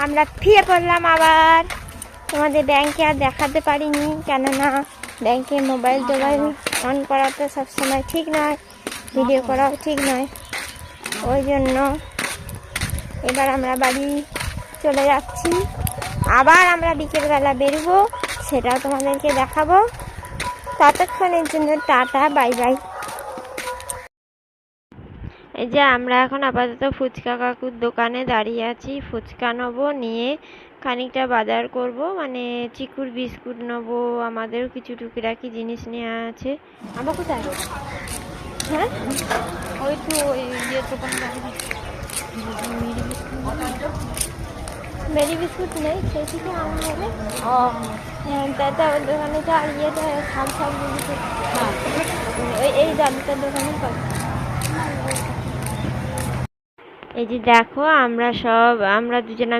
আমরা ফিরে পড়লাম আবার। তোমাদের ব্যাংকে আর দেখাতে পারিনি, কেননা ব্যাংকে মোবাইল টোবাইল অন করা তো সবসময় ঠিক নয়, ভিডিও করাও ঠিক নয়। ওই জন্য এবার আমরা বাড়ি চলে যাচ্ছি। আবার আমরা বিকেলবেলা বেরোবো, সেটাও তোমাদেরকে দেখাবো। ততক্ষণের জন্য টাটা, বাই বাই। এই যে আমরা এখন আপাতত ফুচকা কাকুর দোকানে দাঁড়িয়ে আছি। ফুচকা নেবো, নিয়ে খানিকটা বাজার করব, মানে চিকুর বিস্কুট নেবো, আমাদেরও কিছু টুকিটাকি জিনিস নেওয়া আছে। আমরা কোথায়? হ্যাঁ, ওই তো ওই ইয়ের দোকানে দাঁড়িয়ে। মেরি বিস্কুট নেই, সেই থেকে আনা হবে। ও হ্যাঁ, তাতে ওর দোকানে তো আর ইয়েটা সব সব জিনিস, ওই এই দাদুটার দোকানে পাবো। এই যে দেখো, আমরা দুজনে